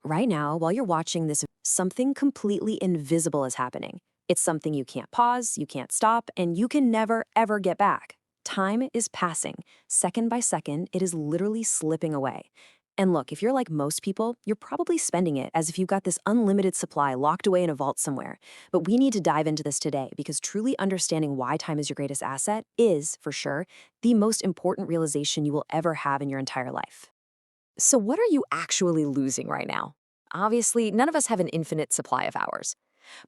right now, while you're watching this, something completely invisible is happening. It's something you can't pause, you can't stop, and you can never, ever get back. Time is passing. Second by second, it is literally slipping away. And look, if you're like most people, you're probably spending it as if you've got this unlimited supply locked away in a vault somewhere. But we need to dive into this today because truly understanding why time is your greatest asset is, for sure, the most important realization you will ever have in your entire life. So, what are you actually losing right now? Obviously, none of us have an infinite supply of hours.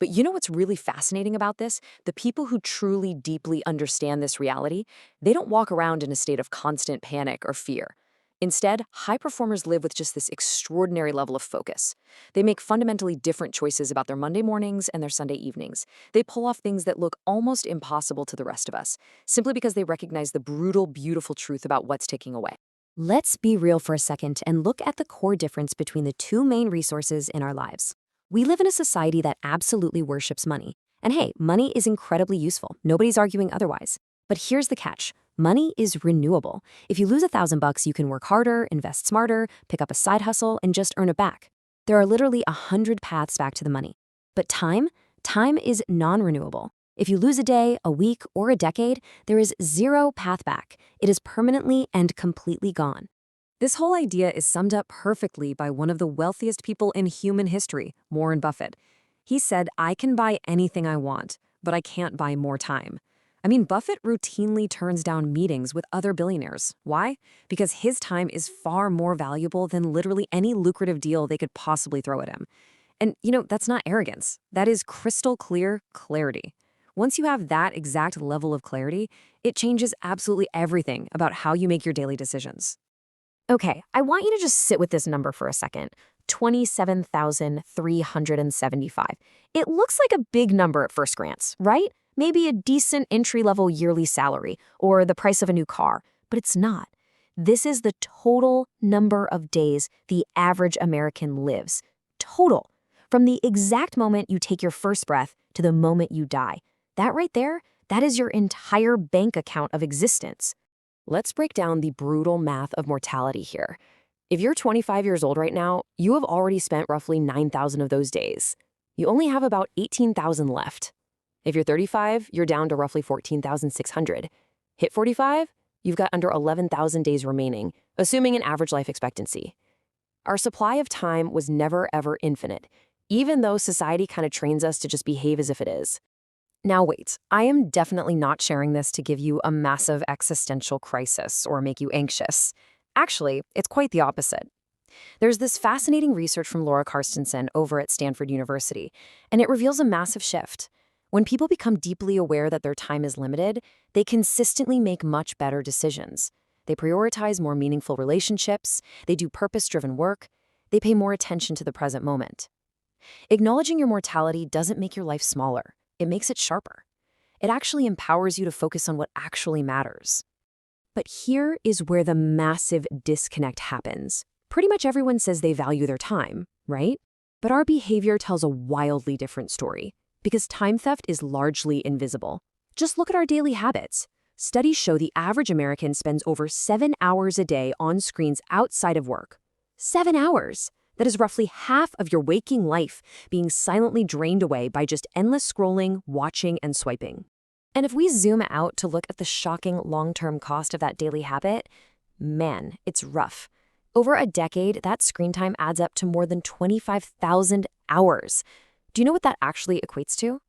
But you know what's really fascinating about this? The people who truly deeply understand this reality, they don't walk around in a state of constant panic or fear. Instead, high performers live with just this extraordinary level of focus. They make fundamentally different choices about their Monday mornings and their Sunday evenings. They pull off things that look almost impossible to the rest of us, simply because they recognize the brutal, beautiful truth about what's ticking away. Let's be real for a second and look at the core difference between the two main resources in our lives. We live in a society that absolutely worships money. And hey, money is incredibly useful. Nobody's arguing otherwise. But here's the catch. Money is renewable. If you lose $1,000, you can work harder, invest smarter, pick up a side hustle, and just earn it back. There are literally 100 paths back to the money. But time is non-renewable. If you lose a day, a week, or a decade, there is zero path back. It is permanently and completely gone. This whole idea is summed up perfectly by one of the wealthiest people in human history, Warren Buffett. He said, "I can buy anything I want, but I can't buy more time." I mean, Buffett routinely turns down meetings with other billionaires. Why? Because his time is far more valuable than literally any lucrative deal they could possibly throw at him. And, that's not arrogance. That is crystal clear clarity. Once you have that exact level of clarity, it changes absolutely everything about how you make your daily decisions. Okay, I want you to just sit with this number for a second. 27,375. It looks like a big number at first glance, right? Maybe a decent entry-level yearly salary or the price of a new car, but it's not. This is the total number of days the average American lives. Total. From the exact moment you take your first breath to the moment you die. That right there, that is your entire bank account of existence. Let's break down the brutal math of mortality here. If you're 25 years old right now, you have already spent roughly 9,000 of those days. You only have about 18,000 left. If you're 35, you're down to roughly 14,600. Hit 45, you've got under 11,000 days remaining, assuming an average life expectancy. Our supply of time was never ever infinite, even though society kind of trains us to just behave as if it is. Now wait, I am definitely not sharing this to give you a massive existential crisis or make you anxious. Actually, it's quite the opposite. There's this fascinating research from Laura Carstensen over at Stanford University, and it reveals a massive shift. When people become deeply aware that their time is limited, they consistently make much better decisions. They prioritize more meaningful relationships, they do purpose-driven work, they pay more attention to the present moment. Acknowledging your mortality doesn't make your life smaller. It makes it sharper. It actually empowers you to focus on what actually matters. But here is where the massive disconnect happens. Pretty much everyone says they value their time, right? But our behavior tells a wildly different story, because time theft is largely invisible. Just look at our daily habits. Studies show the average American spends over 7 hours a day on screens outside of work. 7 hours! That is roughly half of your waking life being silently drained away by just endless scrolling, watching, and swiping. And if we zoom out to look at the shocking long-term cost of that daily habit, man, it's rough. Over a decade, that screen time adds up to more than 25,000 hours. Do you know what that actually equates to?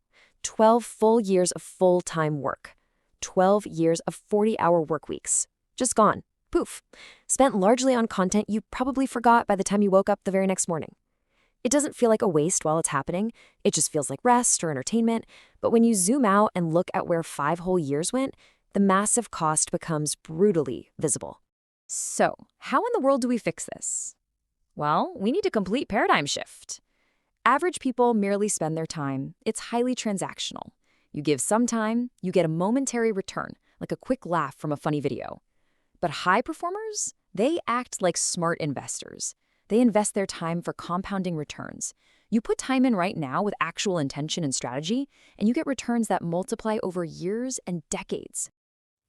12 full years of full-time work. 12 years of 40-hour work weeks. Just gone. Poof. Spent largely on content you probably forgot by the time you woke up the very next morning. It doesn't feel like a waste while it's happening. It just feels like rest or entertainment. But when you zoom out and look at where 5 whole years went, the massive cost becomes brutally visible. So, how in the world do we fix this? Well, we need a complete paradigm shift. Average people merely spend their time. It's highly transactional. You give some time, you get a momentary return, like a quick laugh from a funny video. But high performers, they act like smart investors. They invest their time for compounding returns. You put time in right now with actual intention and strategy, and you get returns that multiply over years and decades.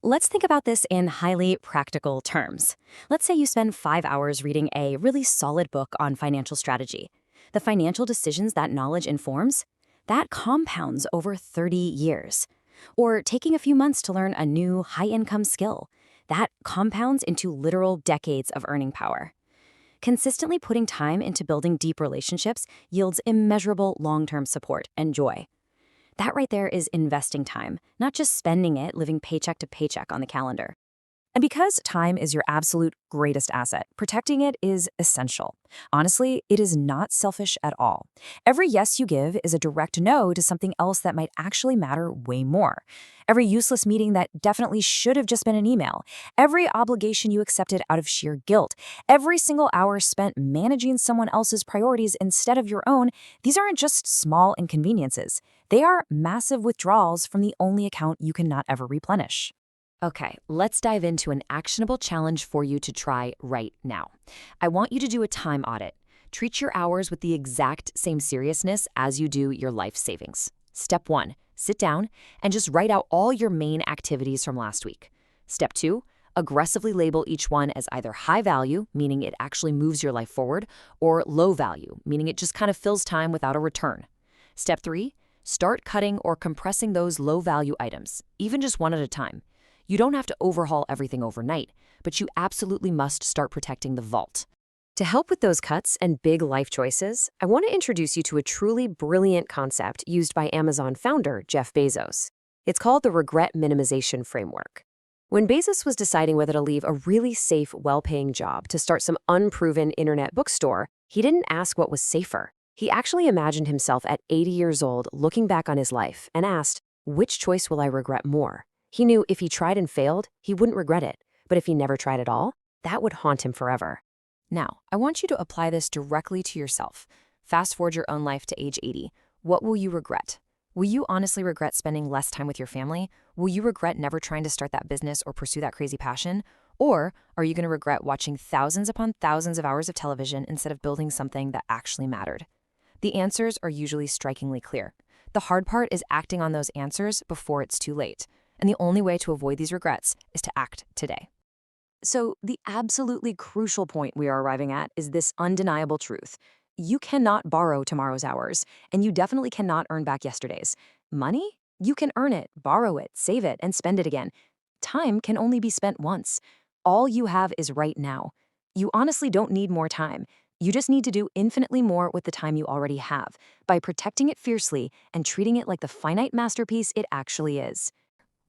Let's think about this in highly practical terms. Let's say you spend 5 hours reading a really solid book on financial strategy. The financial decisions that knowledge informs, that compounds over 30 years. Or taking a few months to learn a new high-income skill, that compounds into literal decades of earning power. Consistently putting time into building deep relationships yields immeasurable long-term support and joy. That right there is investing time, not just spending it living paycheck to paycheck on the calendar. And because time is your absolute greatest asset, protecting it is essential. Honestly, it is not selfish at all. Every yes you give is a direct no to something else that might actually matter way more. Every useless meeting that definitely should have just been an email. Every obligation you accepted out of sheer guilt. Every single hour spent managing someone else's priorities instead of your own. These aren't just small inconveniences. They are massive withdrawals from the only account you cannot ever replenish. Okay, let's dive into an actionable challenge for you to try right now. I want you to do a time audit. Treat your hours with the exact same seriousness as you do your life savings. Step 1, sit down and just write out all your main activities from last week. Step 2, aggressively label each one as either high value, meaning it actually moves your life forward, or low value, meaning it just kind of fills time without a return. Step 3, start cutting or compressing those low value items, even just one at a time. You don't have to overhaul everything overnight, but you absolutely must start protecting the vault. To help with those cuts and big life choices, I want to introduce you to a truly brilliant concept used by Amazon founder Jeff Bezos. It's called the regret minimization framework. When Bezos was deciding whether to leave a really safe, well-paying job to start some unproven internet bookstore, he didn't ask what was safer. He actually imagined himself at 80 years old looking back on his life and asked, which choice will I regret more? He knew if he tried and failed, he wouldn't regret it. But if he never tried at all, that would haunt him forever. Now, I want you to apply this directly to yourself. Fast forward your own life to age 80. What will you regret? Will you honestly regret spending less time with your family? Will you regret never trying to start that business or pursue that crazy passion? Or are you going to regret watching thousands upon thousands of hours of television instead of building something that actually mattered? The answers are usually strikingly clear. The hard part is acting on those answers before it's too late. And the only way to avoid these regrets is to act today. So the absolutely crucial point we are arriving at is this undeniable truth. You cannot borrow tomorrow's hours, and you definitely cannot earn back yesterday's. Money? You can earn it, borrow it, save it, and spend it again. Time can only be spent once. All you have is right now. You honestly don't need more time. You just need to do infinitely more with the time you already have by protecting it fiercely and treating it like the finite masterpiece it actually is.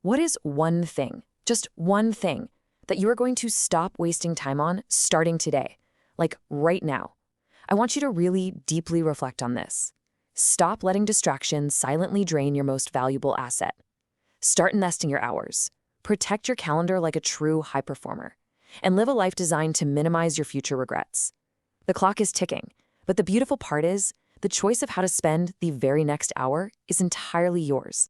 What is one thing, just one thing, that you are going to stop wasting time on starting today, like right now? I want you to really deeply reflect on this. Stop letting distractions silently drain your most valuable asset. Start investing your hours. Protect your calendar like a true high performer. And live a life designed to minimize your future regrets. The clock is ticking, but the beautiful part is, the choice of how to spend the very next hour is entirely yours.